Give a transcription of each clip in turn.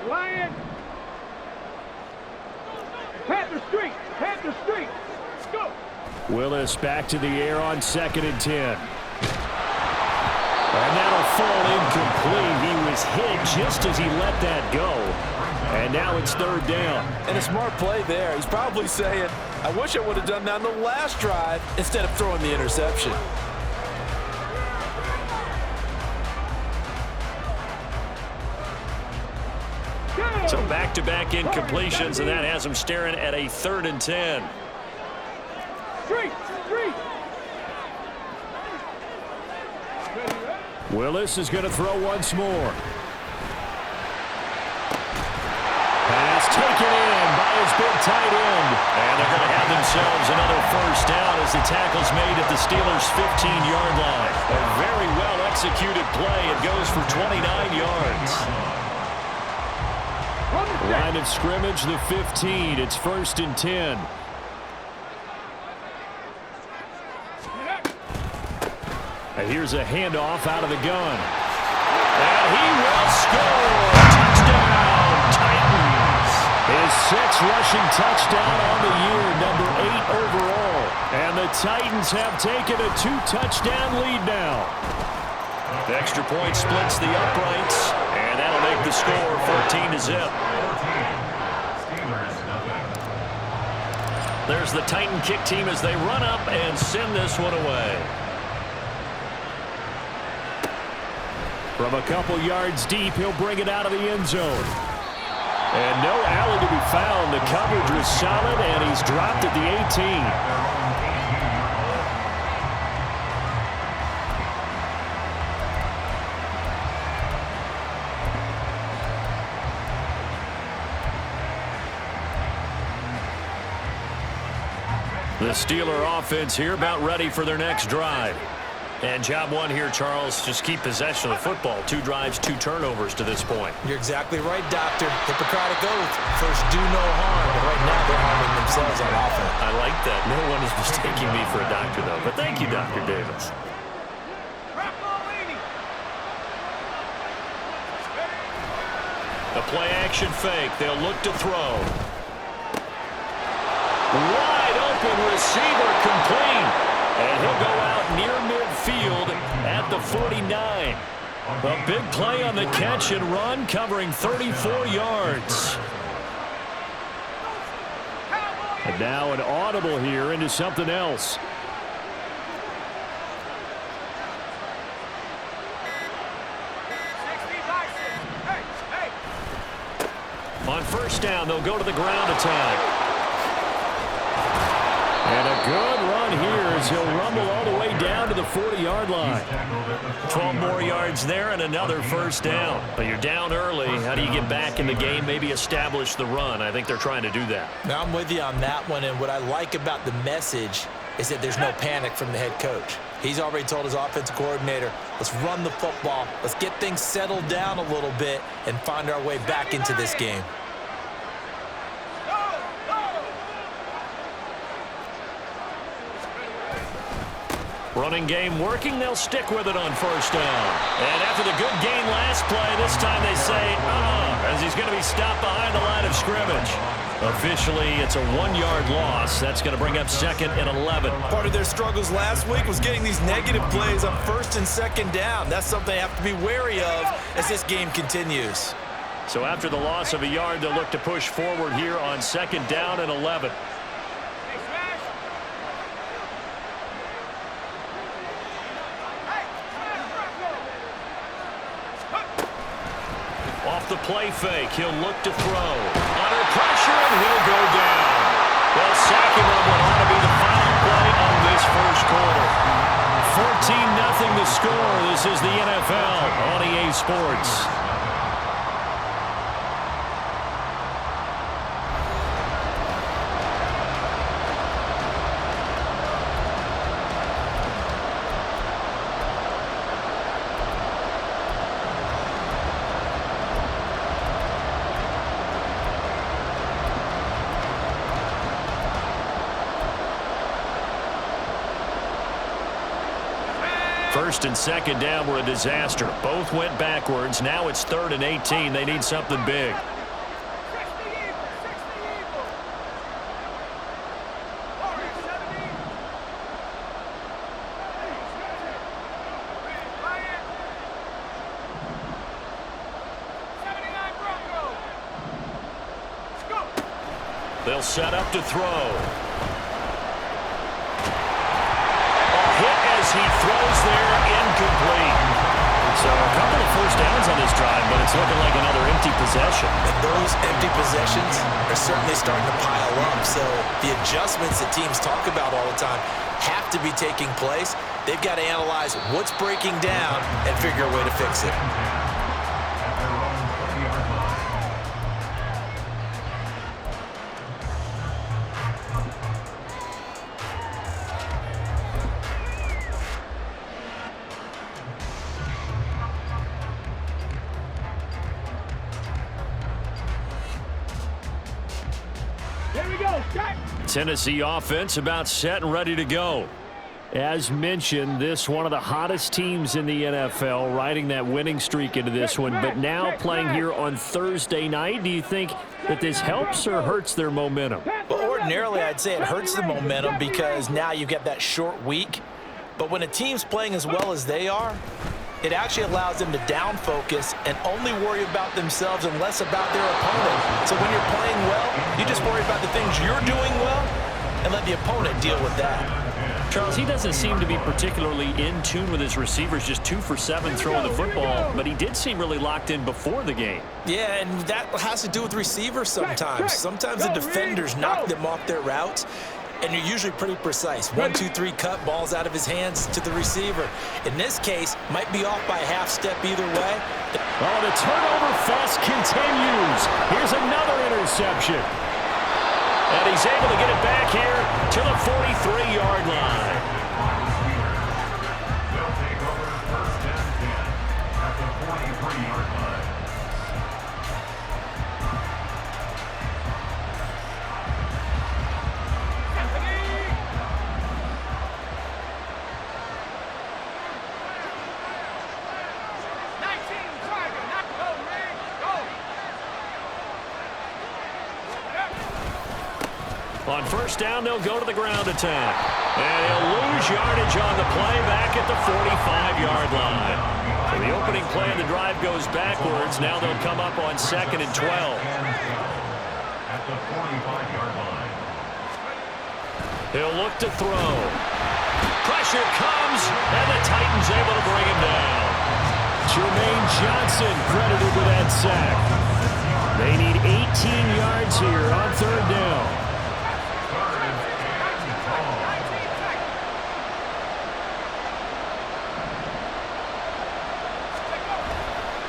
Lion. Panther Street. Panther Street. Go. Willis back to the air on 2nd and 10. And that'll fall incomplete. He was hit just as he let that go. And now it's 3rd down. And a smart play there. He's probably saying, I wish I would have done that on the last drive instead of throwing the interception. So back-to-back incompletions, and that has him staring at a 3rd and 10. Willis is going to throw once more. Pass taken in by his big tight end. And they're going to have themselves another 1st down as the tackle's made at the Steelers' 15-yard line. A very well-executed play. It goes for 29 yards. Line of scrimmage, the 15. It's 1st and 10. And here's a handoff out of the gun. And he will score. Touchdown, Titans. His 6th rushing touchdown on the year, number 8 overall. And the Titans have taken a 2-touchdown lead now. The extra point splits the uprights, and that'll make the score 14-0. There's the Titan kick team as they run up and send this one away. From a couple yards deep, he'll bring it out of the end zone. And no alley to be found. The coverage was solid, and he's dropped at the 18. The Steeler offense here about ready for their next drive. And job one here, Charles, just keep possession of the football. 2 drives, 2 turnovers to this point. You're exactly right, Doctor. Hippocratic oath. First, do no harm. But right now, they're harming themselves on offense. I like that. No one is mistaking me for a doctor, though. But thank you, Dr. Davis. The play-action fake. They'll look to throw. Wide open receiver complete. And he'll go out near midfield at the 49. A big play on the catch and run, covering 34 yards. And now an audible here into something else. On 1st down, they'll go to the ground attack. And a good run here as he'll rumble all the way down to the 40-yard line. 12 more yards there and another 1st down. But you're down early. How do you get back in the game, maybe establish the run? I think they're trying to do that. Now, I'm with you on that one, and what I like about the message is that there's no panic from the head coach. He's already told his offensive coordinator, let's run the football, let's get things settled down a little bit and find our way back into this game. Running game working. They'll stick with it on 1st down. And after the good gain last play, this time they say, as he's going to be stopped behind the line of scrimmage. Officially, it's a 1-yard loss. That's going to bring up 2nd and 11. Part of their struggles last week was getting these negative plays on 1st and 2nd down. That's something they have to be wary of as this game continues. So after the loss of a yard, they'll look to push forward here on 2nd down and 11. Off the play fake, he'll look to throw. Under pressure, and he'll go down. They'll sack him on what ought to be the final play of this 1st quarter. 14-0 the score. This is the NFL on EA Sports. First and 2nd down were a disaster. Both went backwards. Now it's 3rd and 18. They need something big. They'll set up to throw. A hit as he throws there, incomplete. So a couple of first downs on this drive, but it's looking like another empty possession. And those empty possessions are certainly starting to pile up. So the adjustments that teams talk about all the time have to be taking place. They've got to analyze what's breaking down and figure a way to fix it. Tennessee offense about set and ready to go. As mentioned, this one of the hottest teams in the NFL, riding that winning streak into this one, but now playing here on Thursday night. Do you think that this helps or hurts their momentum? Well, ordinarily, I'd say it hurts the momentum because now you get that short week. But when a team's playing as well as they are, it actually allows them to down focus and only worry about themselves and less about their opponent. So when you're playing well, you just worry about the things you're doing well and let the opponent deal with that. Charles, he doesn't seem to be particularly in tune with his receivers, just 2 for 7 throwing the football, but he did seem really locked in before the game. Yeah, and that has to do with receivers sometimes. Sometimes the defenders knock them off their routes, and you're usually pretty precise. 1, 2, 3 cut, balls out of his hands to the receiver. In this case, might be off by a half step either way. Oh, the turnover fest continues. Here's another interception. And he's able to get it back here to the 43-yard line. They'll take over first and 10 at the 43-yard line. On first down, they'll go to the ground attack. And he'll lose yardage on the play back at the 45-yard line. So the opening play of the drive goes backwards. Now they'll come up on 2nd and 12. At the 45-yard line. He'll look to throw. Pressure comes, and the Titans able to bring him down. Jermaine Johnson credited with that sack. They need 18 yards here on 3rd down.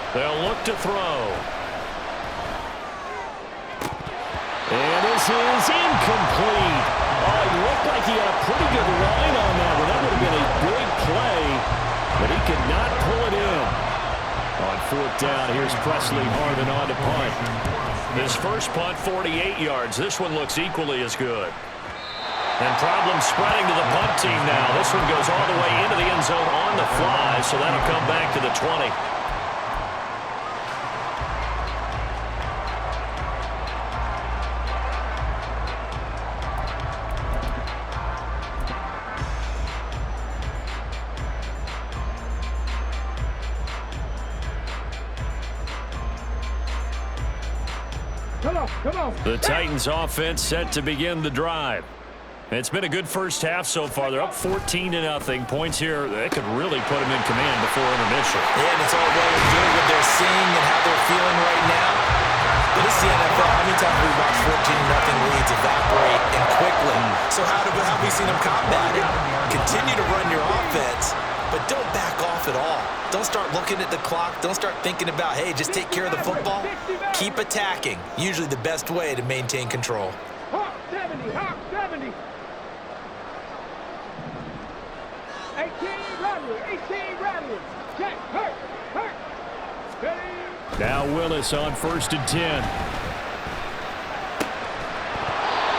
They'll look to throw. And this is incomplete. Oh, it looked like he had a pretty good line on that one. That would have been a big play, but he could not pull it in. On 4th down, here's Presley Harvin on to punt. This first punt, 48 yards. This one looks equally as good. And problems spreading to the punt team now. This one goes all the way into the end zone on the fly, so that'll come back to the 20. The Titans offense set to begin the drive. It's been a good first half so far. They're up 14-0. Points here, they could really put them in command before intermission. Yeah, and it's all well and good what they're seeing and how they're feeling right now. But it's the NFL. How many times have we watched 14-0 leads evaporate and quickly? So how have we seen them combat it? Continue to run your offense, but don't back off at all. Don't start looking at the clock. Don't start thinking about, hey, just take care of the football. Keep attacking. Usually the best way to maintain control. Hawk 70, Hawk 70. 18 Rattler. Check, hurt. Steady. Now Willis on 1st and 10.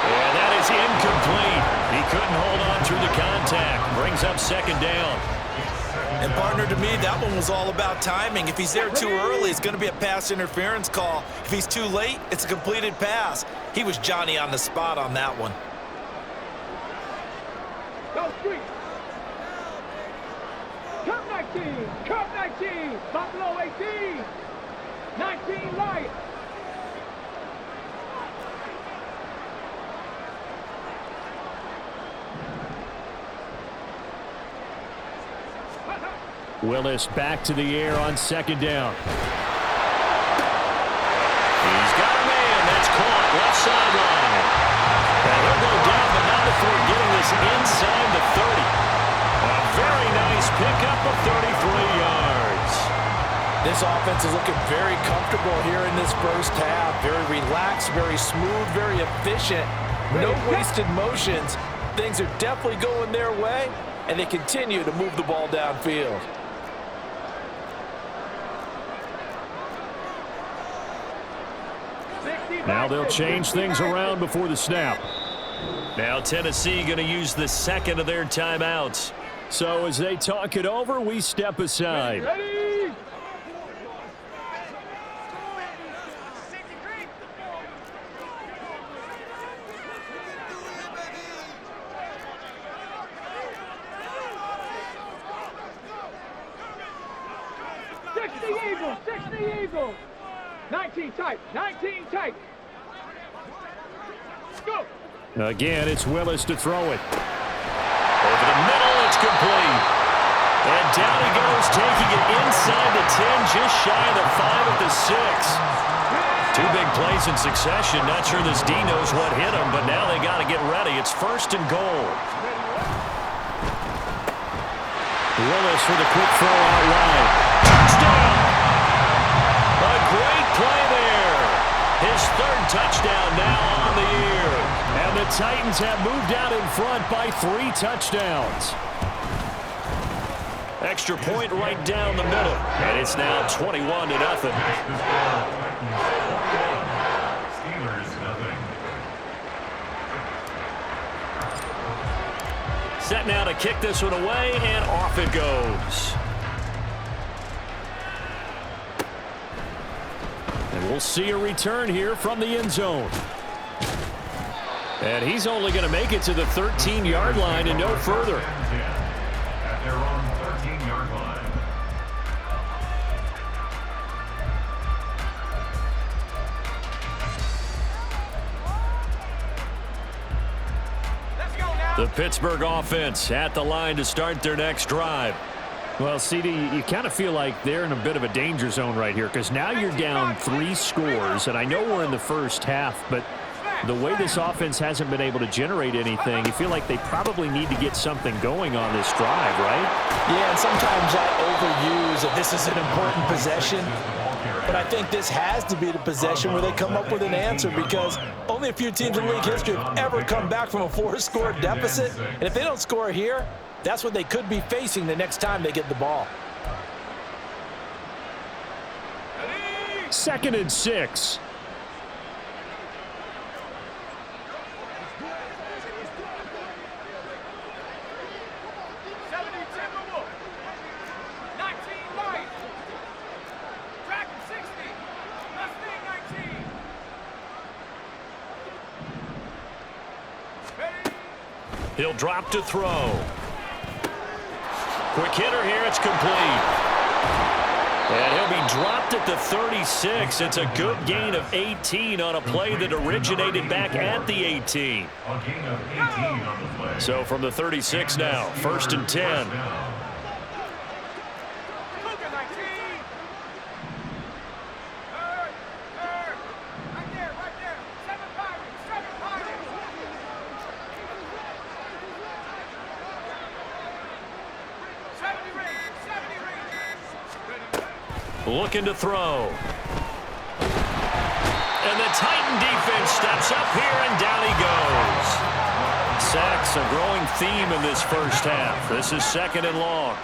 And that is incomplete. He couldn't hold on through the contact. Brings up 2nd down. And partner, to me, that one was all about timing. If he's there too early, it's going to be a pass interference call. If he's too late, it's a completed pass. He was Johnny on the spot on that one. Go street. Cup 19. Buffalo 18. 19 Lions. Willis back to the air on second down. He's got a man. That's caught left sideline. And he'll go down, but not before getting this inside the 30. A very nice pickup of 33 yards. This offense is looking very comfortable here in this first half. Very relaxed, very smooth, very efficient. No wasted motions. Things are definitely going their way, and they continue to move the ball downfield. Now they'll change things around before the snap. Now Tennessee going to use the second of their timeouts. So as they talk it over, we step aside. Ready? Six the Eagles. 19 tight. 19 tight. Go. Again, it's Willis to throw it. Over the middle, it's complete. And down he goes, taking it inside the 10, just shy of the 5 at the 6. Two big plays in succession. Not sure this D knows what hit him, but now they got to get ready. It's first and goal. Willis with a quick throw out wide. Touchdown! A great play there. His third touchdown now on the year. And the Titans have moved out in front by 3 touchdowns. Extra point right down the middle. And it's now 21-0. Steelers, nothing. Set now to kick this one away, and off it goes. And we'll see a return here from the end zone. And he's only going to make it to the 13-yard line and no further. At their own 13-yard line. Let's go now. The Pittsburgh offense at the line to start their next drive. Well, CD, you kind of feel like they're in a bit of a danger zone right here because now you're down 3 scores, and I know we're in the first half, but the way this offense hasn't been able to generate anything, you feel like they probably need to get something going on this drive, right? Yeah, and sometimes I overuse that this is an important possession, but I think this has to be the possession where they come up with an answer because only a few teams in league history have ever come back from a 4-score deficit, and if they don't score here, that's what they could be facing the next time they get the ball. 2nd and 6. He'll drop to throw. Quick hitter here, it's complete. And he'll be dropped at the 36. It's a good gain of 18 on a play that originated back at the 18. A gain of 18 on the play. So from the 36 now, 1st and 10. Looking to throw. And the Titan defense steps up here, and down he goes. Sacks, a growing theme in this first half. This is 2nd and long.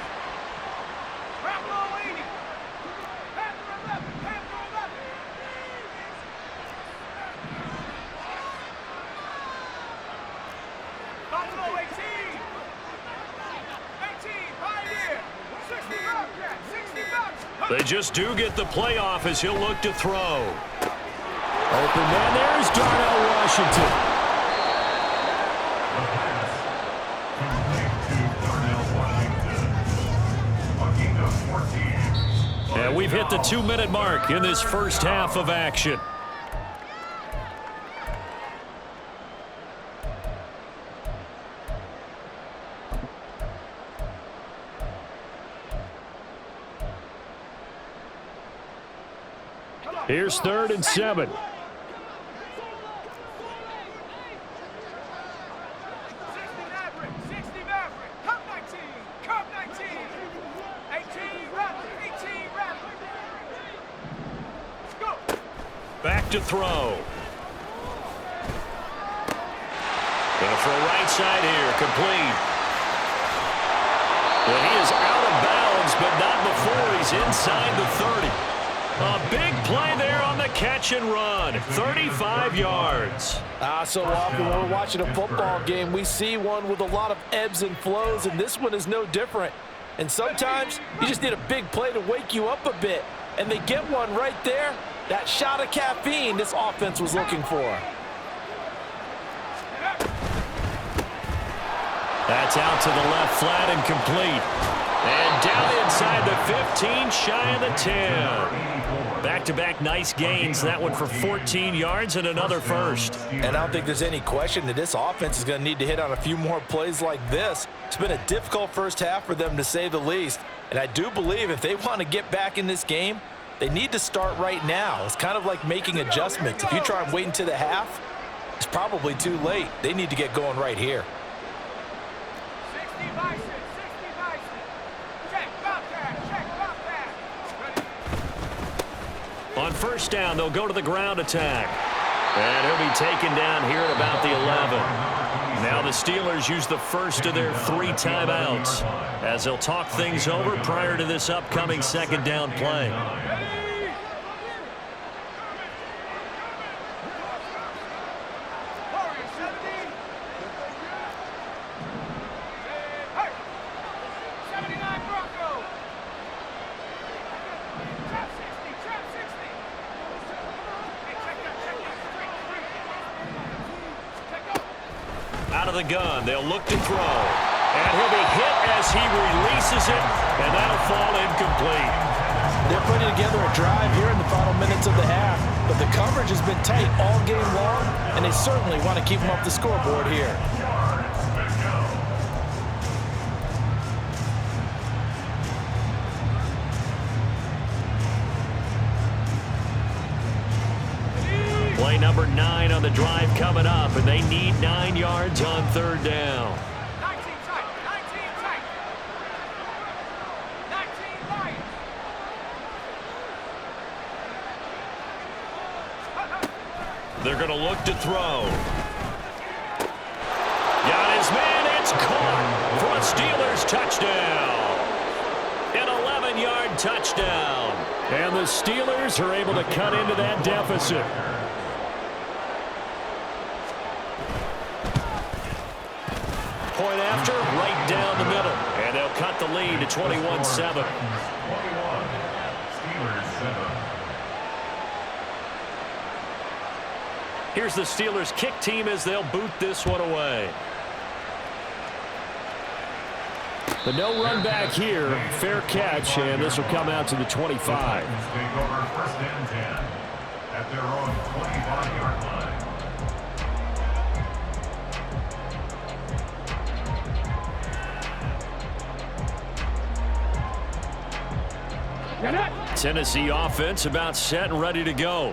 They just do get the playoff as he'll look to throw. Open man, there's Darnell Washington. The pass complete to Darnell Washington. A gain of 14. And we've hit the 2-minute mark in this first half of action. Here's 3rd and 7. 60 Maverick, 60 Maverick, Cup 19, Cup 19, 18 Rattler, 18 Rattler. Let's go. Back to throw. Gonna throw right side here, complete. Well, he is out of bounds, but not before he's inside the 30. A big play there on the catch and run. 35 yards. So often when we're watching a football game, we see one with a lot of ebbs and flows, and this one is no different. And sometimes you just need a big play to wake you up a bit. And they get one right there. That shot of caffeine this offense was looking for. That's out to the left flat and complete. And down inside the 15, shy of the 10. Back-to-back nice gains. That one for 14 yards and another first. And I don't think there's any question that this offense is going to need to hit on a few more plays like this. It's been a difficult first half for them, to say the least. And I do believe if they want to get back in this game, they need to start right now. It's kind of like making adjustments. If you try and wait until the half, it's probably too late. They need to get going right here. 60 Bison, 60 Bison. Check, Bobcat, check, Bobcat. Ready? On first down, they'll go to the ground attack. And he'll be taken down here at about the 11. Now the Steelers use the first of their 3 timeouts as they'll talk things over prior to this upcoming second down play. Ready? Warrior 70. Hey! 79 Bronco. Trap 60, trap 60. Hey, check that, straight. Check up. Out of the gun, they'll look to throw. And he'll be hit as he releases it, and that'll fall incomplete. They're putting together a drive here in the final minutes of the half, but the coverage has been tight all game long, and they certainly want to keep them off the scoreboard here. Play number 9 on the drive coming up, and they need 9 yards on 3rd down. 19 tight, 19 tight. 19 Lions. They're going to look to throw. Got his man. It's caught for a Steelers touchdown. An 11-yard touchdown. And the Steelers are able to cut into that deficit. Point after, right down the middle. And they'll cut the lead to 21-7. 21. Steelers 7. Here's the Steelers kick team as they'll boot this one away. The no run back here, fair catch, and this will come out to the 25. Take over 1st and 10 at their own 25-yard line. Tennessee offense about set and ready to go.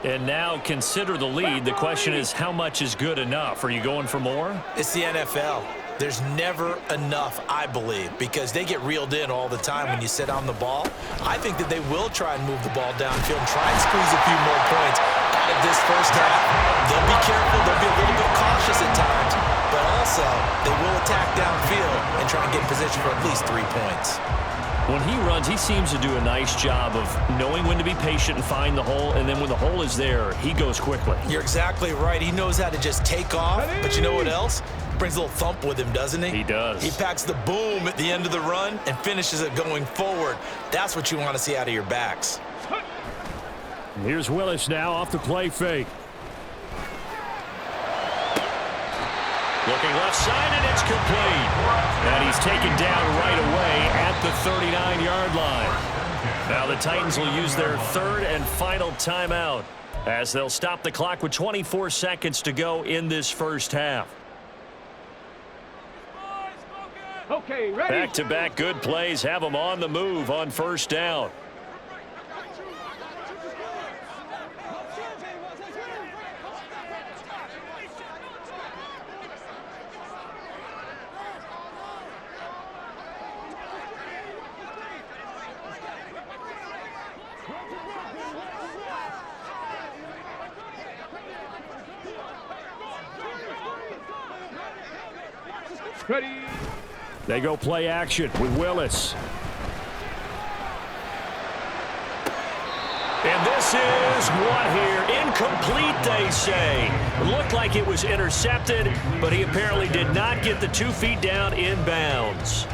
And now consider the lead. The question is, how much is good enough? Are you going for more? It's the NFL. There's never enough, I believe, because they get reeled in all the time when you sit on the ball. I think that they will try and move the ball downfield and try and squeeze a few more points out of this first half. They'll be careful. They'll be a little bit cautious at times, but also they will attack downfield and try and get in position for at least 3 points. When he runs, he seems to do a nice job of knowing when to be patient and find the hole, and then when the hole is there, he goes quickly. You're exactly right. He knows how to just take off, but you know what else? Brings a little thump with him, doesn't he? He does. He packs the boom at the end of the run and finishes it going forward. That's what you want to see out of your backs. Here's Willis now off the play fake. Looking left side, and it's complete. And he's taken down right away at the 39-yard line. Now the Titans will use their 3rd and final timeout as they'll stop the clock with 24 seconds to go in this first half. Okay, ready? Back-to-back good plays have them on the move on first down. Ready. They go play action with Willis. And this is what here? Incomplete, they say. It looked like it was intercepted, but he apparently did not get the 2 feet down in bounds.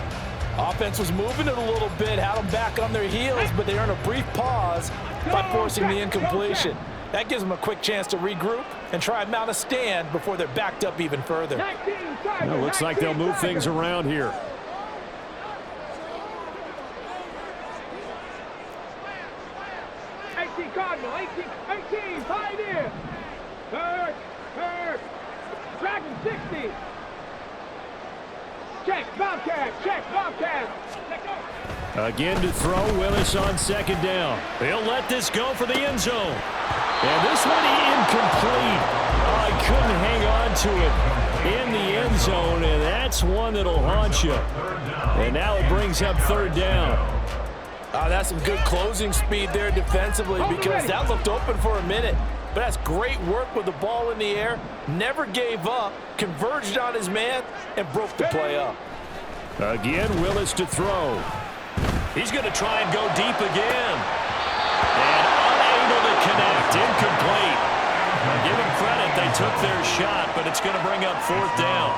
Offense was moving it a little bit, had them back on their heels, but they earned a brief pause by forcing the incompletion. That gives them a quick chance to regroup and try and mount a stand before they're backed up even further. Well, looks like they'll move things around here. Cardinal, 18, Pioneer. Third. Dragon 60. Check, Bobcat. Again to throw, Willis on second down. They'll let this go for the end zone. And this one incomplete. Oh, he couldn't hang on to it in the end zone, and that's one that'll haunt you. And now it brings up third down. That's some good closing speed there defensively because that looked open for a minute. But that's great work with the ball in the air. Never gave up, converged on his man, and broke the play up. Again, Willis to throw. He's going to try and go deep again. And unable to connect. Incomplete. Give them credit. They took their shot, but it's going to bring up fourth down.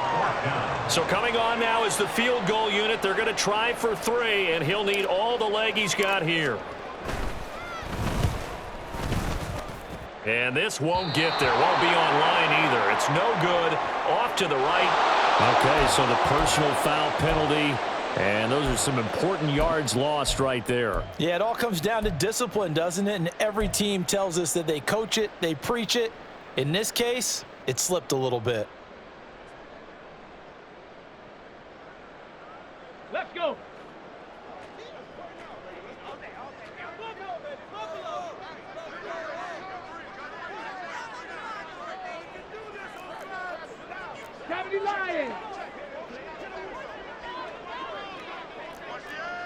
So coming on now is the field goal unit. They're going to try for 3, and he'll need all the leg he's got here. And this won't get there. Won't be on line either. It's no good. Off to the right. Okay, so the personal foul penalty. And those are some important yards lost right there. Yeah, it all comes down to discipline, doesn't it? And every team tells us that they coach it, they preach it. In this case, it slipped a little bit. Let's go. Cavity Lions.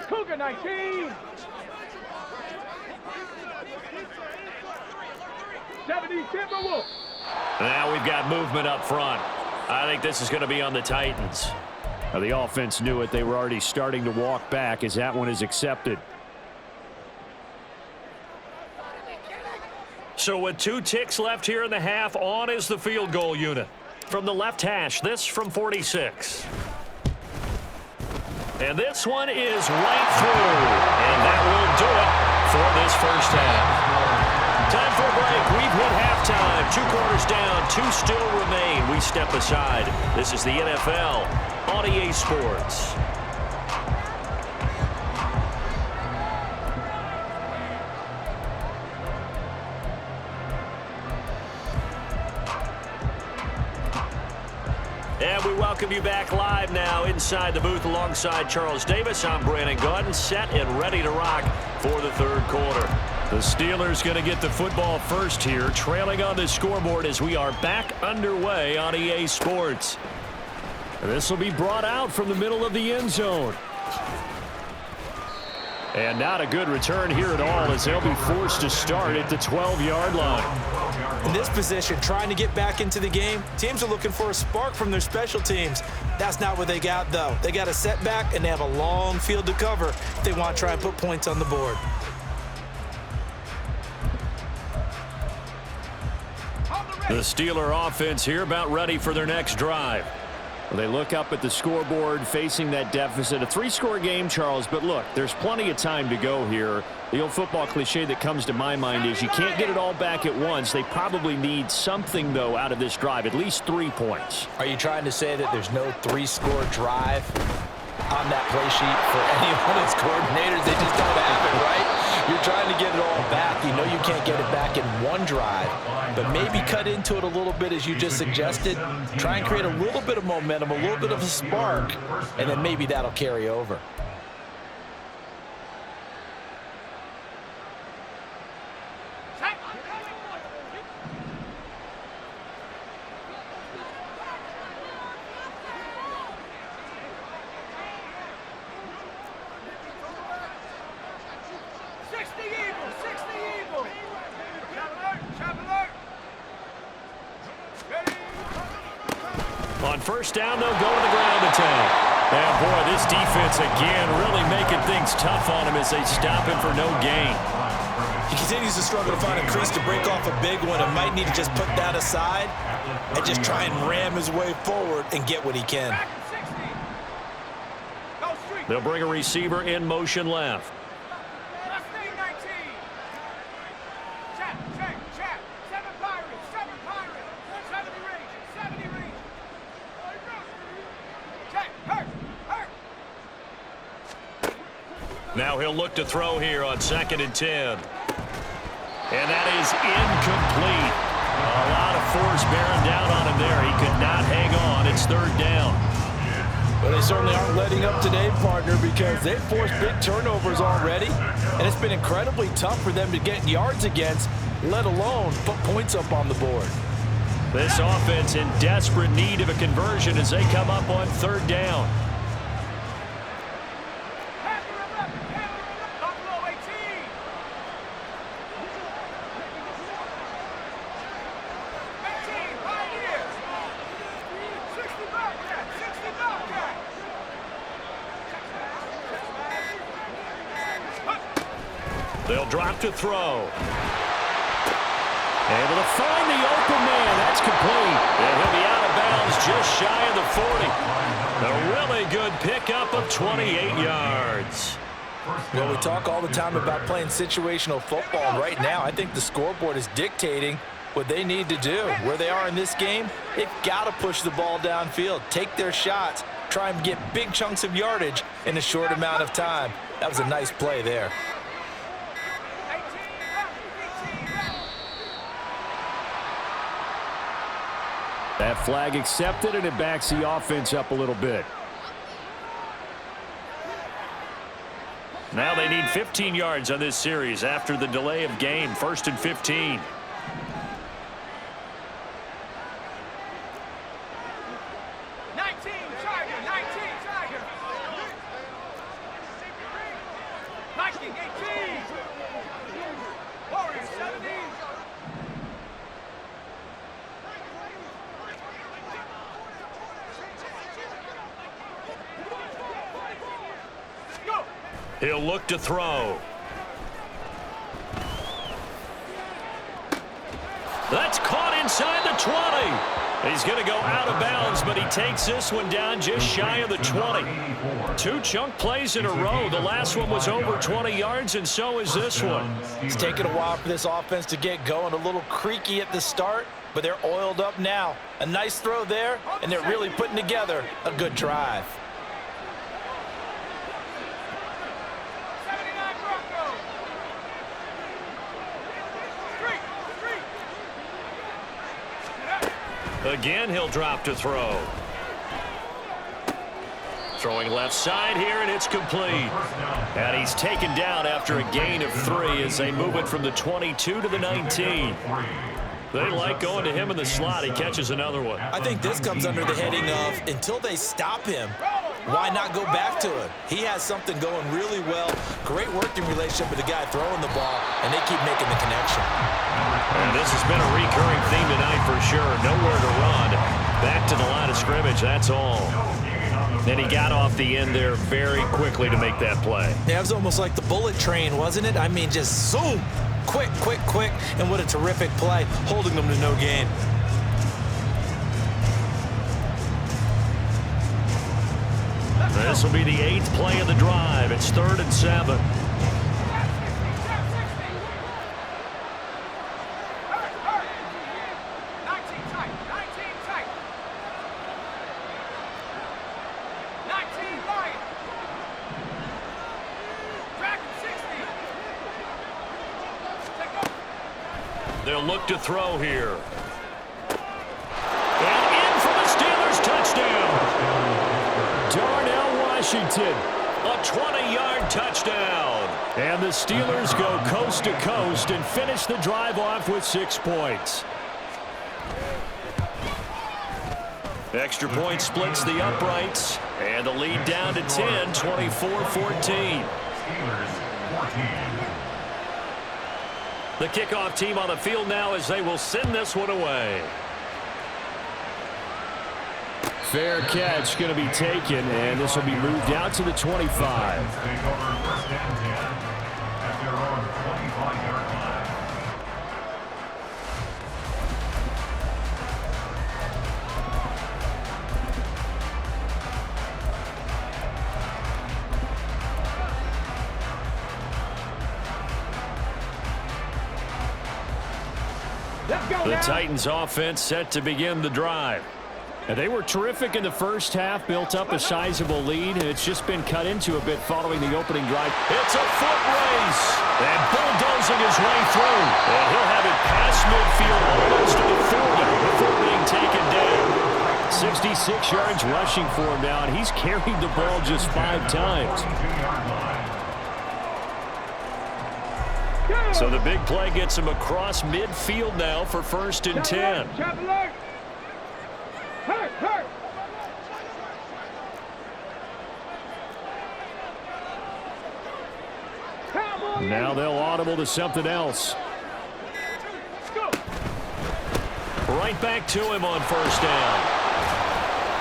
Cougar 19. 70 Timberwolves. Now we've got movement up front. I think this is going to be on the Titans. Now the offense knew it. They were already starting to walk back as that one is accepted. So with 2 ticks left here in the half, on is the field goal unit. From the left hash, this from 46. And this one is right through. And that will do it for this first half. Time for a break. We've hit halftime. 2 quarters down, 2 still remain. We step aside. This is the NFL on EA Sports. And we welcome you back live now inside the booth alongside Charles Davis. I'm Brandon Gaudin, set and ready to rock for the third quarter. The Steelers going to get the football first here, trailing on the scoreboard as we are back underway on EA Sports. This will be brought out from the middle of the end zone. And not a good return here at all as they'll be forced to start at the 12-yard line. In this position, trying to get back into the game, teams are looking for a spark from their special teams. That's not what they got, though. They got a setback, and they have a long field to cover if they want to try and put points on the board. The Steeler offense here about ready for their next drive. Well, they look up at the scoreboard facing that deficit. A 3-score game, Charles, but look, there's plenty of time to go here. The old football cliche that comes to my mind is you can't get it all back at once. They probably need something, though, out of this drive, at least 3 points. Are you trying to say that there's no 3-score drive on that play sheet for any one of its coordinators? They just don't have it, right? You're trying to get it all back. You know you can't get it back in one drive, but maybe cut into it a little bit as you just suggested. Try and create a little bit of momentum, a little bit of a spark, and then maybe that'll carry over. On first down, they'll go to the ground attack. And, boy, this defense, again, really making things tough on him as they stop him for no gain. He continues to struggle to find a crease to break off a big one and might need to just put that aside and just try and ram his way forward and get what he can. Back at 60. Go street. They'll bring a receiver in motion left. Last thing, 19. Check. 7 Pirates. 70 range. Check. Hurt. Now he'll look to throw here on 2nd and 10. And that is incomplete. A lot of force bearing down on him there. He could not hang on. It's 3rd down. Well, they certainly aren't letting up today, partner, because they've forced big turnovers already, and it's been incredibly tough for them to get yards against, let alone put points up on the board. This offense in desperate need of a conversion as they come up on 3rd down. Buffalo 18. 18, Pioneers. 60 Bobcat. They'll drop to throw. Able to find the open man. That's complete. And he'll be out of bounds just shy of the 40. A really good pickup of 28 yards. Well, we talk all the time about playing situational football, and right now I think the scoreboard is dictating what they need to do. Where they are in this game, they've got to push the ball downfield, take their shots, try and get big chunks of yardage in a short amount of time. That was a nice play there. That flag accepted, and it backs the offense up a little bit. Now they need 15 yards on this series after the delay of game. 1st and 15. Viking 18. Warriors 70. Go. He'll look to throw. That's caught inside the 20. He's going to go out of bounds, but he takes this one down just shy of the 20. 2 chunk plays in a row. The last one was over 20 yards, and so is this one. It's taken a while for this offense to get going. A little creaky at the start, but they're oiled up now. A nice throw there, and they're really putting together a good drive. 79 Broncos. Again, he'll drop to throw. Throwing left side here, and it's complete. And he's taken down after a gain of 3 as they move it from the 22 to the 19. They like going to him in the slot. He catches another one. I think this comes under the heading of until they stop him, why not go back to him? He has something going really well. Great working relationship with the guy throwing the ball, and they keep making the connection. And this has been a recurring theme tonight for sure. Nowhere to run. Back to the line of scrimmage, that's all. And he got off the end there very quickly to make that play. Yeah, it was almost like the bullet train, wasn't it? I mean, just zoom. Quick, and what a terrific play, holding them to no gain. This will be the 8th play of the drive. It's 3rd and 7. They'll look to throw here. And in for the Steelers touchdown. Darnell Washington, a 20-yard touchdown. And the Steelers go coast to coast and finish the drive off with 6 points. Extra point splits the uprights, and the lead down to 10, 24-14. The kickoff team on the field now as they will send this one away. fair catch going to be taken, and this will be moved out to the 25. Take over first and 10 at their own 25-yard line. Let's go The now. Titans offense set to begin the drive. And they were terrific in the first half, built up a sizable lead, and it's just been cut into a bit following the opening drive. It's a foot race, and bulldozing his way through. And he'll have it past midfield almost to the 40 before being taken down. 66 yards rushing for him now, and he's carried the ball just 5 times. 22-yard line. So the big play gets him across midfield now for first and 10. Trap alert. Hurt, hurt. Cowboy. Now they'll audible to something else. Go. Right back to him on first down.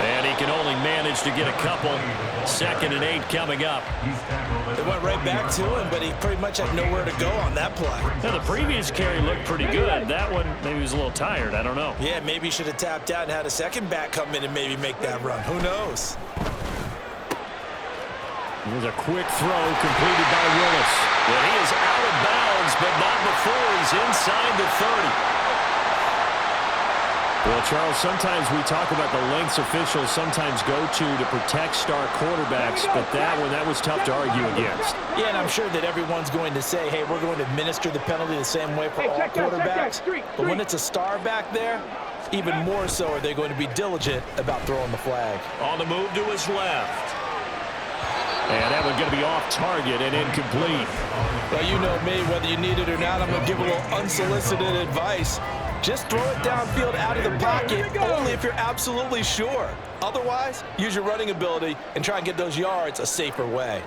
And he can only manage to get a couple. 2nd and 8 coming up. It went right back to him, but he pretty much had nowhere to go on that play. Now, the previous carry looked pretty good. That one, maybe he was a little tired. I don't know. Yeah, maybe he should have tapped out and had a second back come in and maybe make that run. Who knows? Here's a quick throw completed by Willis. And he is out of bounds, but not before he's inside the 30. Well, Charles, sometimes we talk about the lengths officials sometimes go to protect star quarterbacks, but that was tough to argue against. Yeah, and I'm sure that everyone's going to say, hey, we're going to administer the penalty the same way for all quarterbacks. But when it's a star back there, even more so are they going to be diligent about throwing the flag. On the move to his left. And that one's going to be off target and incomplete. Well, you know me, whether you need it or not, I'm going to give a little unsolicited advice. Just throw it downfield out of the pocket only if you're absolutely sure. Otherwise, use your running ability and try and get those yards a safer way.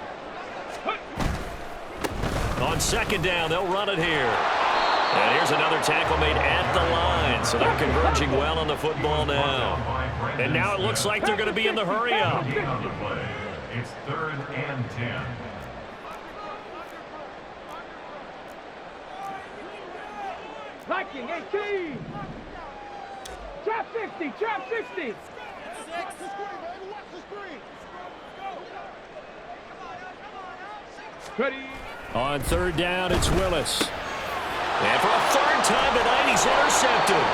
On 2nd down, they'll run it here. And here's another tackle made at the line. So they're converging well on the football now. And now it looks like they're going to be in the hurry up. On the play, it's 3rd and 10. Viking 18. Trap 60. Trap 60. Ready. On 3rd down, it's Willis. And for a 3rd time tonight, he's intercepted.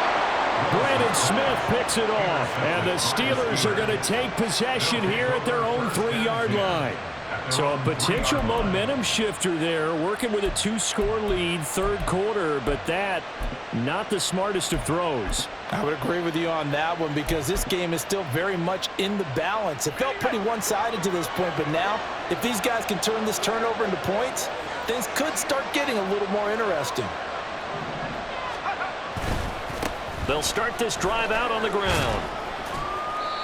Brandon Smith picks it off. And the Steelers are going to take possession here at their own 3-yard line. So a potential momentum shifter there, working with a 2-score lead, 3rd quarter, but that, not the smartest of throws. I would agree with you on that one because this game is still very much in the balance. It felt pretty one-sided to this point, but now, if these guys can turn this turnover into points, things could start getting a little more interesting. They'll start this drive out on the ground.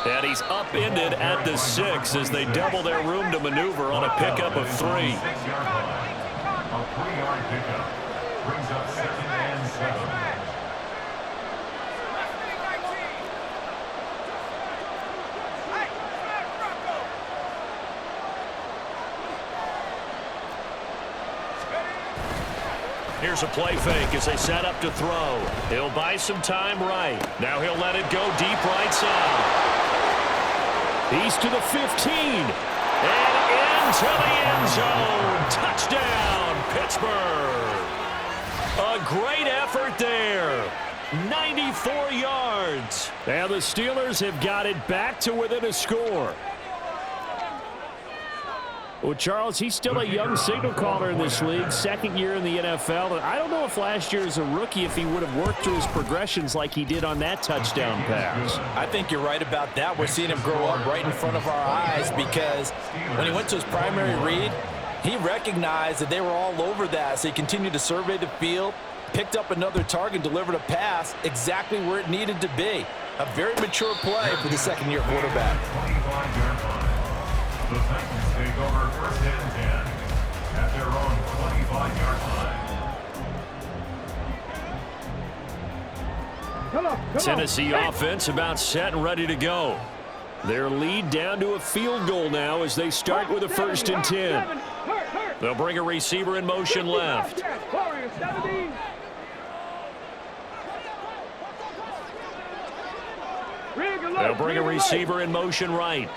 And he's upended at the 6 as they double their room to maneuver on a pickup of 3. 6-yard line. A 3-yard pickup brings up 2nd and 7. Here's a play fake as they set up to throw. He'll buy some time right. Now he'll let it go deep right side. He's to the 15. And into the end zone. Touchdown, Pittsburgh. A great effort there. 94 yards. And the Steelers have got it back to within a score. Well, Charles, he's still a young signal caller in this league, 2nd year in the NFL. And I don't know if last year as a rookie if he would have worked through his progressions like he did on that touchdown pass. I think you're right about that. We're seeing him grow up right in front of our eyes because when he went to his primary read, he recognized that they were all over that, so he continued to survey the field, picked up another target, delivered a pass exactly where it needed to be. A very mature play for the 2nd-year quarterback. 25-yard line. The Titans take over 1st and 10 at their own 25-yard line. Come on. Tennessee offense about set and ready to go. Their lead down to a field goal now as they start with a 1st and 10. They'll bring a receiver in motion left. They'll bring a receiver in motion right.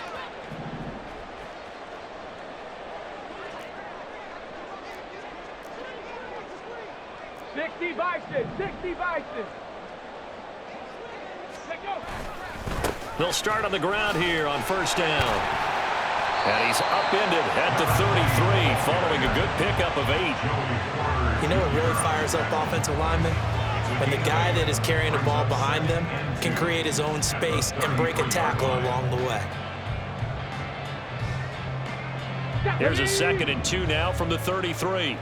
They'll start on the ground here on 1st down. And he's upended at the 33 following a good pickup of 8. You know what really fires up offensive linemen? When the guy that is carrying the ball behind them can create his own space and break a tackle along the way. Here's a 2nd and 2 now from the 33.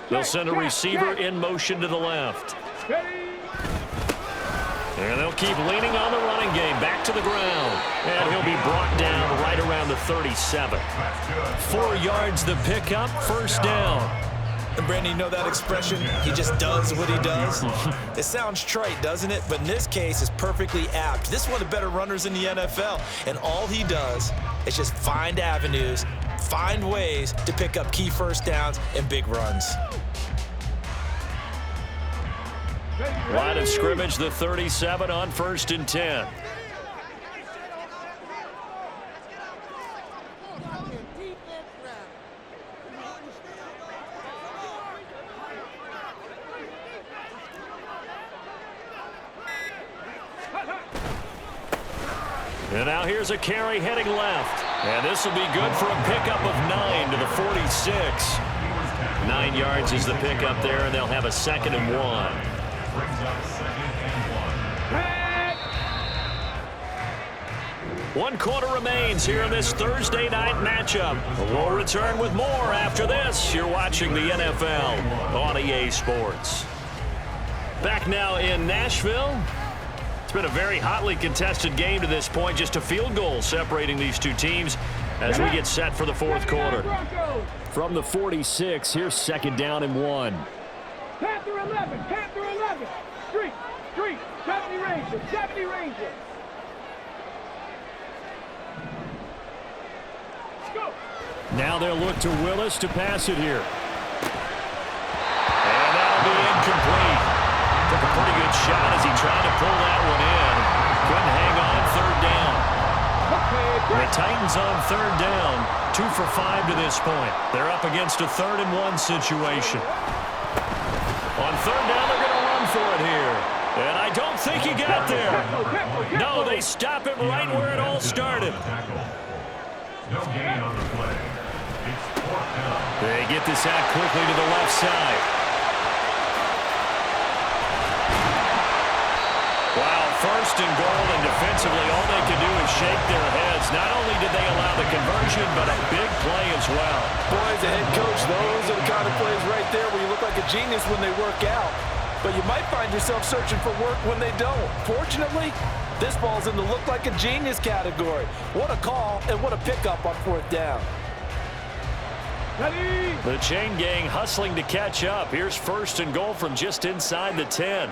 They'll send a receiver in motion to the left. And they'll keep leaning on the running game back to the ground. And he'll be brought down right around the 37. 4 yards the pickup, 1st down. And Brandon, you know that expression? He just does what he does. It sounds trite, doesn't it? But in this case, it's perfectly apt. This is one of the better runners in the NFL. And all he does is just find avenues, find ways to pick up key 1st downs and big runs. Line of scrimmage, the 37 on 1st and 10. And now here's a carry heading left. And this will be good for a pickup of 9 to the 46. 9 yards is the pickup there, and they'll have a 2nd and 1. Brings up 2nd and 1. 1 quarter remains here in this Thursday night matchup. We'll return with more after this. You're watching the NFL on EA Sports. Back now in Nashville. It's been a very hotly contested game to this point. Just a field goal separating these two teams as we get set for the 4th quarter. From the 46, here's 2nd down and 1. Panther 11, Panther 11. Street, 70 Ranger, 70 Ranger. Go. Now they'll look to Willis to pass it here. And that'll be incomplete. Took a pretty good shot as he tried to pull that one in. Couldn't hang on 3rd down. The Titans on 3rd down, 2 for 5 to this point. They're up against a 3rd and 1 situation. On 3rd down, they're going to run for it here. And I don't think he got there. No, they stop him right where it all started. No gain on the play. It's 4th down. They get this out quickly to the left side. Wow, 1st and goal, and defensively all they can do is shake their heads. Not only did they allow the conversion, but a big play as well. Boy, as a head coach, those are the kind of plays right there where you look like a genius when they work out. But you might find yourself searching for work when they don't. Fortunately, this ball's in the look like a genius category. What a call and what a pickup on 4th down. The chain gang hustling to catch up. Here's 1st and goal from just inside the 10.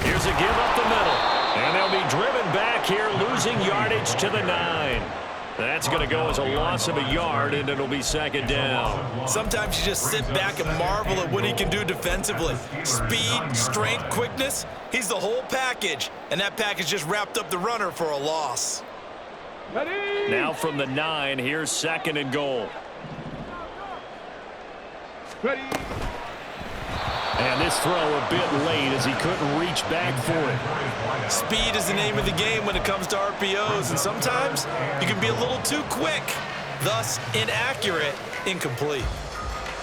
Here's a give up the middle. And they'll be driven back here, losing yardage to the 9. That's going to go as a loss of a yard, and it'll be 2nd down. Sometimes you just sit back and marvel at what he can do defensively. Speed, strength, quickness, he's the whole package. And that package just wrapped up the runner for a loss. Now from the 9, here's 2nd and goal. Ready. And this throw a bit late as he couldn't reach back for it. Speed is the name of the game when it comes to RPOs, and sometimes you can be a little too quick, thus inaccurate, incomplete.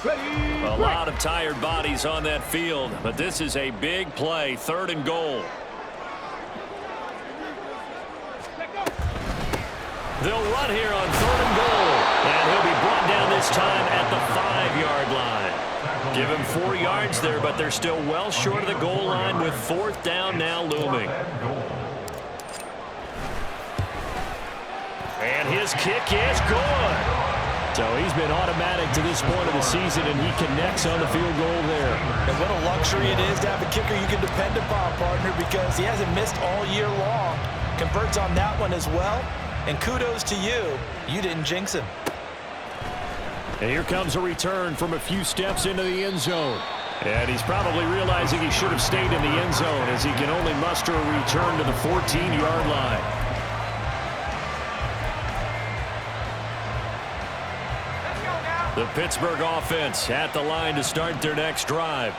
A lot of tired bodies on that field, but this is a big play, 3rd and goal. They'll run here on 3rd and goal, and he'll be brought down this time at the 5-yard line. Give him 4 yards there, but they're still well short of the goal line with 4th down now looming. And his kick is good. So he's been automatic to this point of the season, and he connects on the field goal there. And what a luxury it is to have a kicker you can depend upon, partner, because he hasn't missed all year long. Converts on that one as well. And kudos to you. You didn't jinx him. And here comes a return from a few steps into the end zone. And he's probably realizing he should have stayed in the end zone as he can only muster a return to the 14-yard line. The Pittsburgh offense at the line to start their next drive.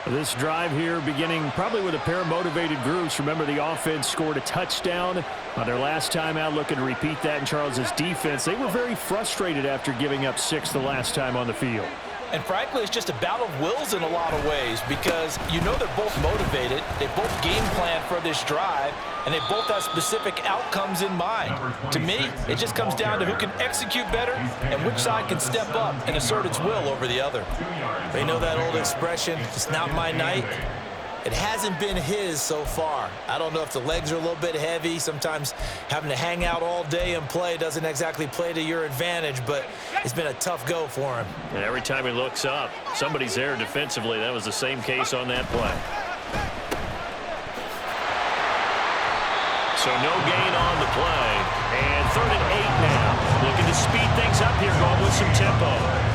This drive here beginning probably with a pair of motivated groups. Remember, the offense scored a touchdown on their last time out, looking to repeat that in Charles's defense. They were very frustrated after giving up 6 the last time on the field. And frankly, it's just a battle of wills in a lot of ways because you know they're both motivated. They both game plan for this drive, and they both have specific outcomes in mind. To me, it just comes down to who can execute better and which side can step up and assert its will over the other. They know that old expression, it's not my night. It hasn't been his so far. I don't know if the legs are a little bit heavy. Sometimes having to hang out all day and play doesn't exactly play to your advantage, but it's been a tough go for him. And every time he looks up, somebody's there defensively. That was the same case on that play. So no gain on the play. And 3rd and 8 now. Looking to speed things up here, going with some tempo.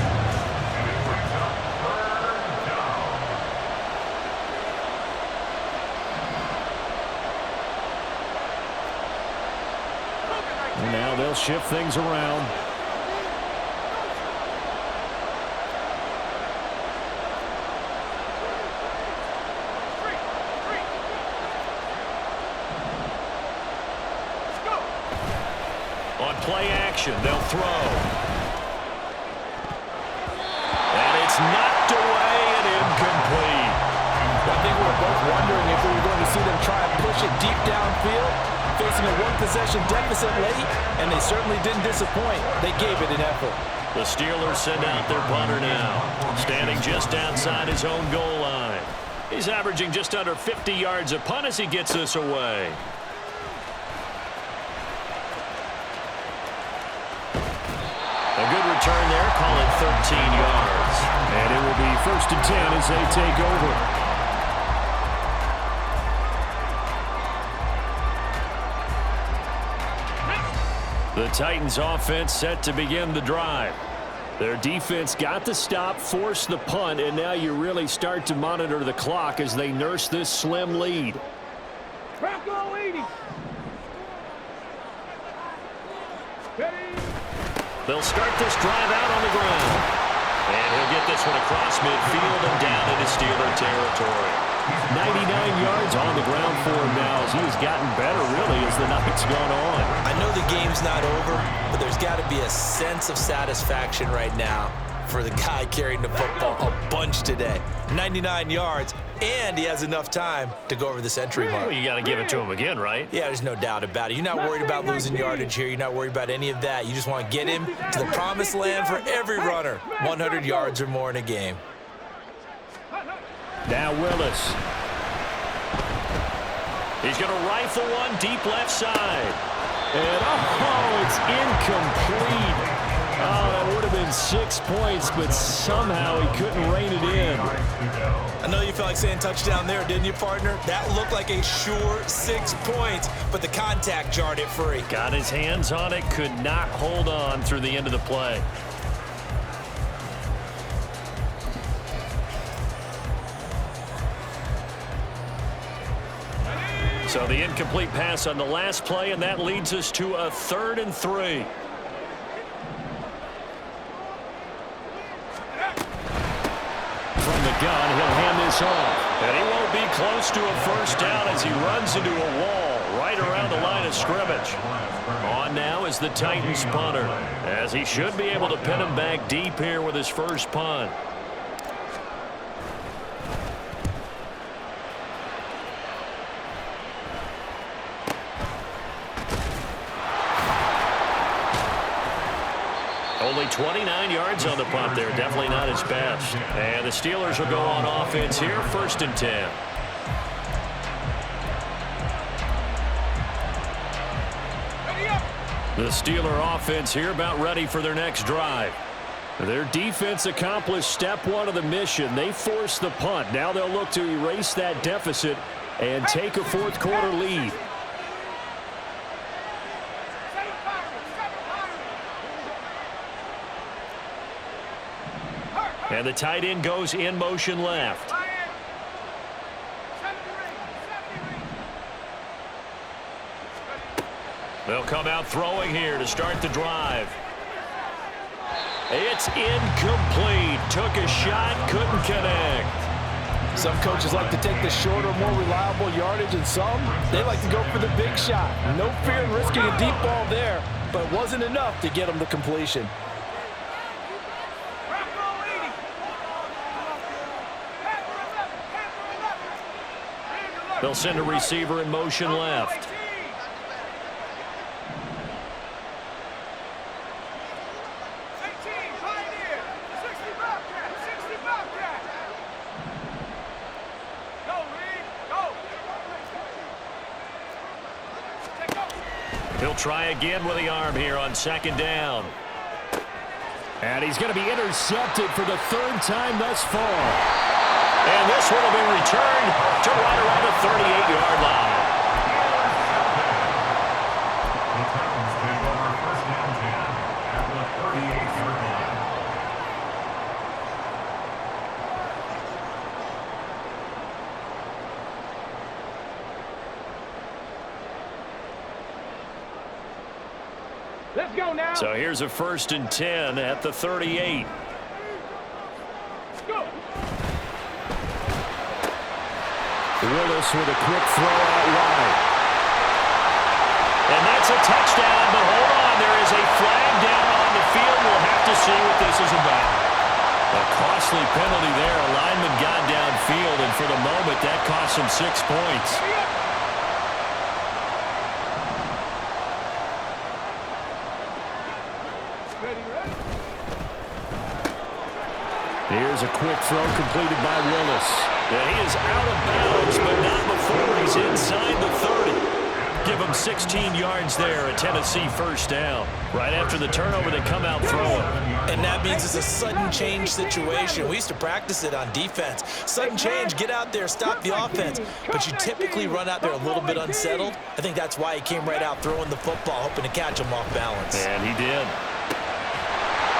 Now they'll shift things around. On play action, they'll throw. And it's knocked away and incomplete. I think we were both wondering if we were going to see them try and push it deep downfield, facing a 1-possession deficit late, and they certainly didn't disappoint. They gave it an effort. The Steelers send out their punter now, standing just outside his own goal line. He's averaging just under 50 yards a punt as he gets this away. A good return there, call it 13 yards. And it will be 1st and 10 as they take over. The Titans offense set to begin the drive. Their defense got the stop, forced the punt, and now you really start to monitor the clock as they nurse this slim lead. Bronco 80. They'll start this drive out on the ground. And he'll get this one across midfield and down into Steeler territory. 99 yards on the ground for him now as he has gotten better, really, as the night's gone on. I know the game's not over, but there's got to be a sense of satisfaction right now for the guy carrying the football a bunch today. 99 yards, and he has enough time to go over the century mark. Well, you got to give it to him again, right? Yeah, there's no doubt about it. You're not worried about losing yardage here. You're not worried about any of that. You just want to get him to the promised land for every runner, 100 yards or more in a game. Now Willis. He's going to rifle one deep left side. And, oh, it's incomplete. Oh, that would have been 6 points, but somehow he couldn't rein it in. I know you felt like saying touchdown there, didn't you, partner? That looked like a sure 6 points, but the contact jarred it free. Got his hands on it, could not hold on through the end of the play. So the incomplete pass on the last play, and that leads us to a 3rd and 3. From the gun, he'll hand this off. And he won't be close to a 1st down as he runs into a wall right around the line of scrimmage. On now is the Titans punter, as he should be able to pin him back deep here with his first punt. Only 29 yards on the punt there. Definitely not his best. And the Steelers will go on offense here, 1st and 10. The Steeler offense here about ready for their next drive. Their defense accomplished step 1 of the mission. They forced the punt. Now they'll look to erase that deficit and take a 4th quarter lead. And the tight end goes in motion left. They'll come out throwing here to start the drive. It's incomplete. Took a shot, couldn't connect. Some coaches like to take the shorter, more reliable yardage, and some, they like to go for the big shot. No fear in risking a deep ball there, but it wasn't enough to get them to completion. They'll send a receiver in motion left. He'll try again with the arm here on 2nd down. And he's going to be intercepted for the 3rd time thus far. And this one will be returned to right around the 38-yard line. The Titans take over 1st and 10 at the 38-yard line. Let's go now. So here's a 1st and 10 at the 38. Go. Willis with a quick throw out wide. And that's a touchdown, but hold on. There is a flag down on the field. We'll have to see what this is about. A costly penalty there. A lineman got downfield, and for the moment, that cost him 6 points. Here's a quick throw completed by Willis. And he is out of bounds, but not before he's inside the 30. Give him 16 yards there, a Tennessee 1st down. Right after the turnover, they come out throwing. And that means it's a sudden change situation. We used to practice it on defense. Sudden change, get out there, stop the offense. But you typically run out there a little bit unsettled. I think that's why he came right out throwing the football, hoping to catch him off balance. And he did.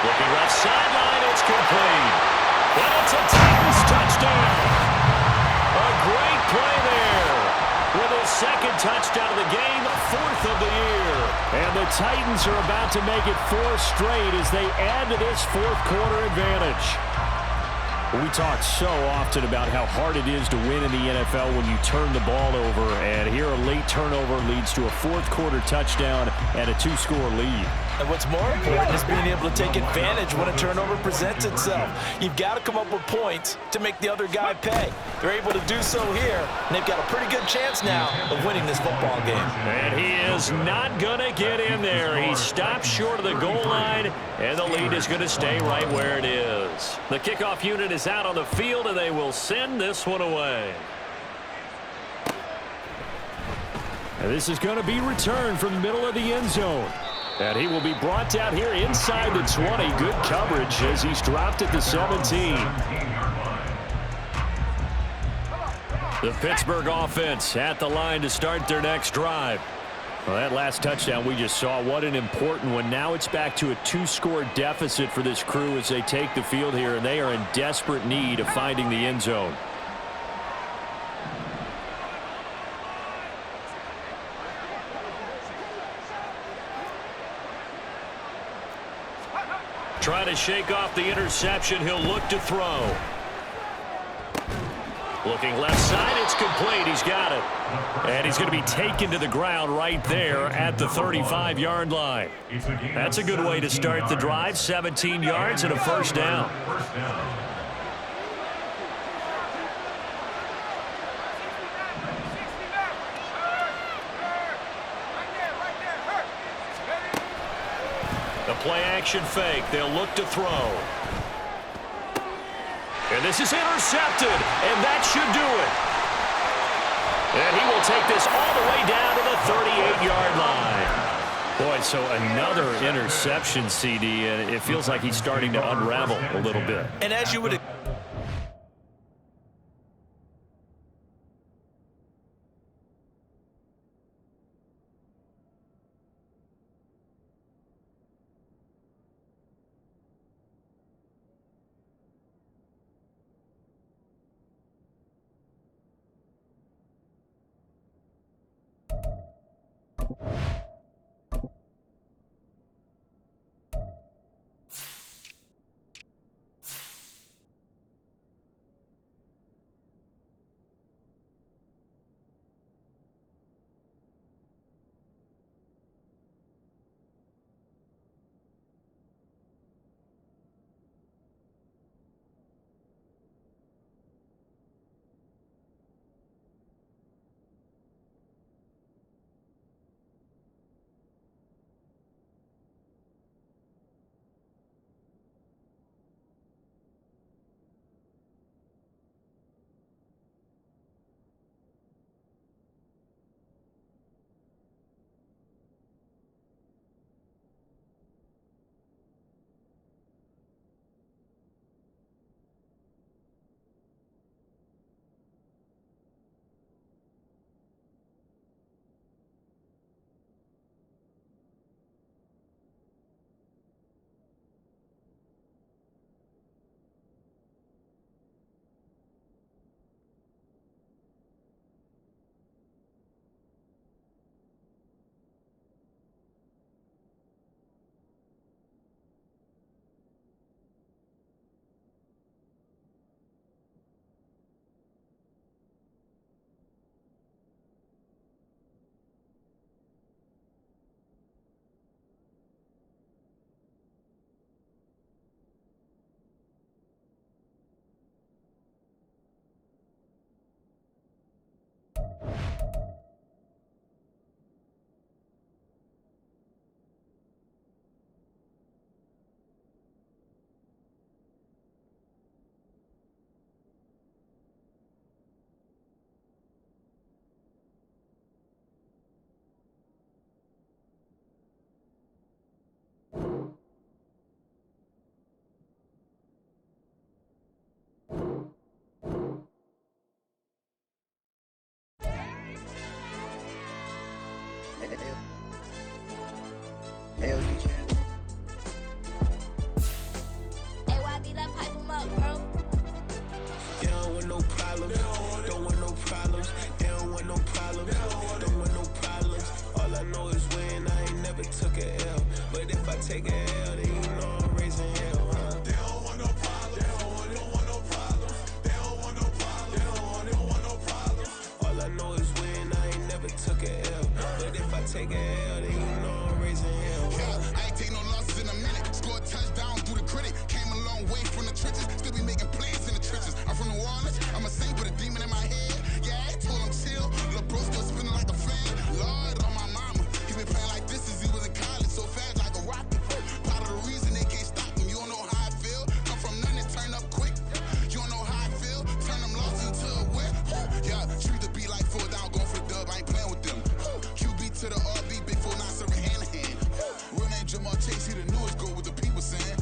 Looking left sideline, it's complete. And it's a Titans touchdown. A great play there. With his 2nd touchdown of the game, 4th of the year. And the Titans are about to make it 4 straight as they add to this 4th quarter advantage. We talk so often about how hard it is to win in the NFL when you turn the ball over, and here a late turnover leads to a 4th quarter touchdown and a 2-score lead. And what's more important is being able to take advantage when a turnover presents itself. You've got to come up with points to make the other guy pay. They're able to do so here, and they've got a pretty good chance now of winning this football game. And he is not going to get in there. He stops short of the goal line, and the lead is going to stay right where it is. The kickoff unit is out on the field, and they will send this one away. And this is going to be returned from the middle of the end zone. And he will be brought down here inside the 20. Good coverage as he's dropped at the 17. The Pittsburgh offense at the line to start their next drive. Well, that last touchdown we just saw, what an important one. Now it's back to a 2-score deficit for this crew as they take the field here, and they are in desperate need of finding the end zone. Trying to shake off the interception. He'll look to throw. Looking left side, it's complete. He's got it. And he's going to be taken to the ground right there at the 35-yard line. That's a good way to start the drive. 17 yards and a 1st down. The Play action fake. They'll look to throw. And this is intercepted, and that should do it. And he will take this all the way down to the 38-yard line. Boy, so another interception, CD, and it feels like he's starting to unravel a little bit. And as you would take a L, then you know I'm raising hell, huh? They don't want no problem. They don't want no problem. They don't want no problem. They don't want no problem. All I know is win. I ain't never took a L. But if I take a L, then you know I'm raising hell, huh? Yeah, I ain't take no losses in a minute. Scored touchdown through the critic. Came a long way from the trenches. Still be making plays in the trenches. I'm from New Orleans. I'm a saint with a demon in my head. Yeah, I told him chill. Lil' bro still spinning like a fan. Lord on my mama. He been playing like this since he was in college. So fast like a rocket. Part of the reason they can't stop him. You don't know how I feel. Come from nothing, turn up quick. You don't know how I feel. Turn them losses into a win. Yeah, treat the beat like 4 down, going for the dub. I ain't playing with them. QB to the RB, big 4 9 serving hand to hand. Real name Jamar Chase, he the newest goal with the people saying.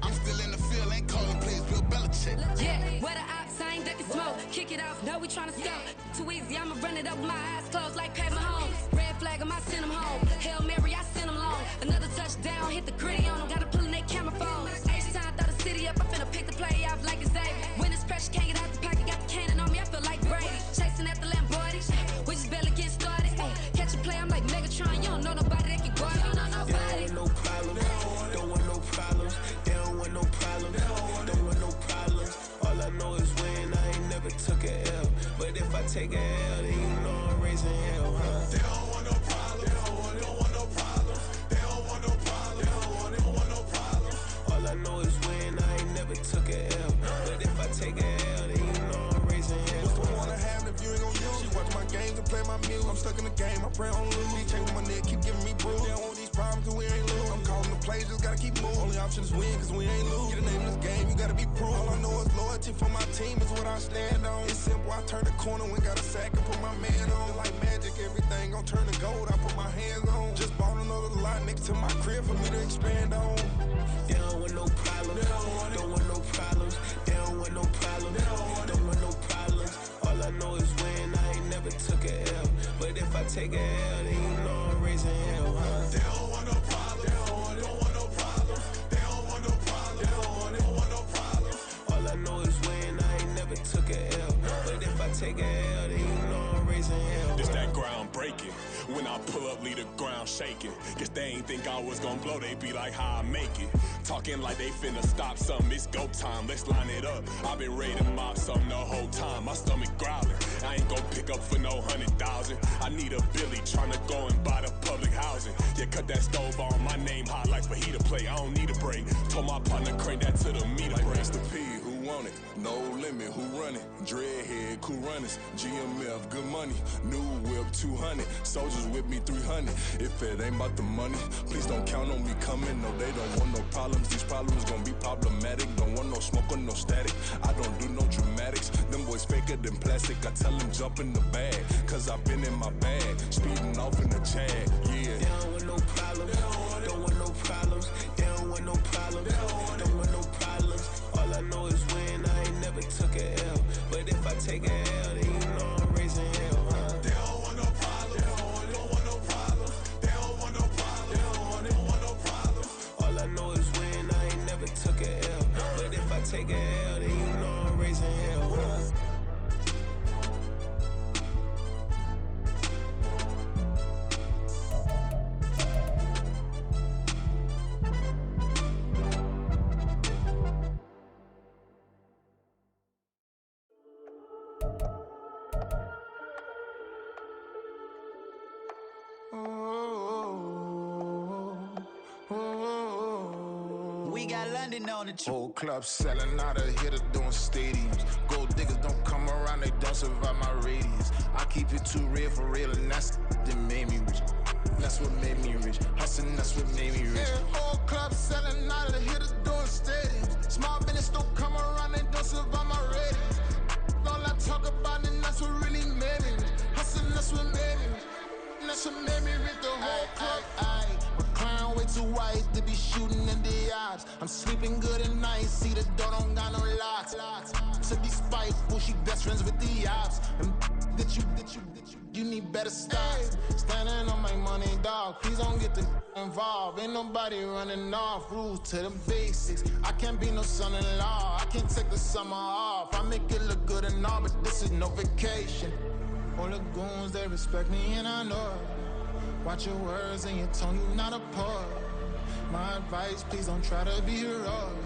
I'm still in the field, ain't calling plays, Bill Belichick. Yeah, where the ops, I ain't ducking smoke. Kick it off, no, we tryna scout. Too easy, I'ma run it up with my eyes closed like Pat Mahomes. Red flag, I might send him home. Hail Mary, I send him long. Another touchdown, hit the gritty on him. Gotta pull in their camera phones. H-time, throw the city up. I finna pick the play off like it's David. When it's pressure, can't get out the pocket. Got the cannon on me, I feel like Brady. Chasing after Lamborghini. We just barely get started. Catch a play, I'm like Megatron. You don't know nobody that can guard it. You don't know nobody. No problem. Don't want no problems. They don't want no problems. Don't want no problems. All I know is win. I ain't never took a L. But if I take a L, then you know I'm raising hell, huh? They don't want no problems. They don't want no problems. They don't want no problems. They don't want no problems. All I know is win. I ain't never took a L. But if I take a L, then you know I'm raising hell. What's the point of having if you ain't gon' use? She watch my games and play my music. I'm stuck in the game. I pray on lose. These chains on my neck keep giving me bruise. They don't want these problems cause we ain't lose. I'm calling the plays, just gotta keep moving. Only option is win cause we ain't lose. Get a name in this game, you gotta be proof. All I know is loyalty for my team is what I stand on. It's simple, I turn the corner when got a sack and put my man on. Like magic, everything gon' turn to gold, I put my hands on. Just bought another lot next to my crib for me to expand on. They don't want no problems, don't want no problems. They don't want no problems, don't want no problems. All I know is win, I ain't never took a L. But if I take a L, then you know I'm raising hell, huh? They don't want no problems, they don't want no problems. They don't want no problems, they don't want no problems. All I know is win, I ain't never took a L. But if I take a L, then you know I'm raising hell. It's that ground breaking. When I pull up, leave the ground shaking. Guess they ain't think I was gonna blow, they be like, how I make it. Talking like they finna stop something, it's go time, let's line it up. I've been ready to mob something the whole time, my stomach growling. I ain't gon' pick up for no 100,000. I need a Billy tryna go and buy the public housing. Yeah, cut that stove on, my name hot like fajita plate. I don't need a break. Told my partner crank that to the meter break. Mr. P, who want it? No limit, who run it? Dreadhead, cool runners. GMF, good money. New whip, 200. Soldiers with me, 300. If it ain't about the money, please don't count on me coming. No, they don't want no problems. These problems gon' be problematic. Don't want no smoke or no static. I don't do no dramatics. Them boys faker than plastic. I tell them jump in the bag, cause I've been in my bag. Speeding off in the Jag, yeah. They don't want no problems. Don't want no problems. They don't want no problems. Don't want no problems. All I know is win. I ain't never took a L. But if I take a L, then you know I'm raising hell, huh? They don't want no problems. They don't want no problems. They don't want no problems. They don't want no problems. All I know is win. I ain't never took a L. But if I take a L, then you know I'm raising hell, huh? We got London on the Whole club selling out of hitter doing stadiums. Gold diggers don't come around, they don't survive my radius. I keep it too real for real, and that's that made me rich. That's what made me rich. Hustling, that's what made me rich. Yeah, whole club selling out of hitters doing stadiums. Small business don't come around, they don't survive my radius. All I talk about, and that's what really made me rich. Hustling, that's what made me rich. And that's what made me rich. The whole club. Recline way too white to be shooting in the odds. I'm sleeping good at night, see the door don't got no locks. To be spiteful, she best friends with the ops. And you need better stocks. Standing on my money, dog. Please don't get the involved. Ain't nobody running off. Rules to the basics. I can't be no son-in-law. I can't take the summer off. I make it look good and all, but this is no vacation. All the goons, they respect me and I know it. Watch your words and your tone, you not a poet. My advice, please don't try to be heroic.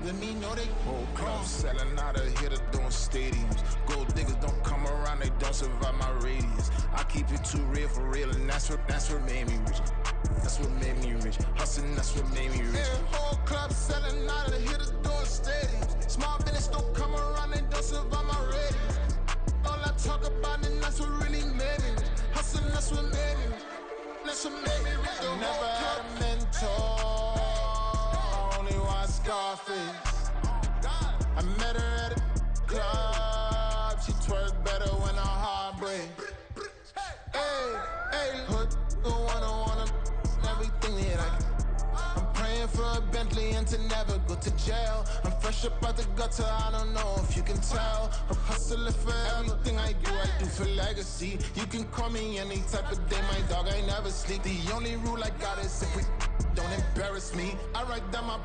Let me know they whole club selling out of hitter doing stadiums. Gold diggers don't come around, they don't survive my radius. I keep it too real for real, and that's what made me rich. That's what made me rich. Hustling, that's what made me rich. Yeah, whole club selling out of hitters doing stadiums. Small business don't come around, they don't survive my radius. All I talk about, and that's what really made me rich. Hustling, that's what made me rich. That's what made me rich. I never had a mentor. I only watch Scarface. I met her at a club. She twerk better when her heart breaks. Hey, hood, the one I wanna everything that I can. I'm praying for a Bentley and to never go to jail. I'm fresh up out the gutter, I don't know if you can tell. I'm hustling for everything I do for legacy. You can call me any type of day, my dog, I never sleep. The only rule I got is if we don't embarrass me. I write down my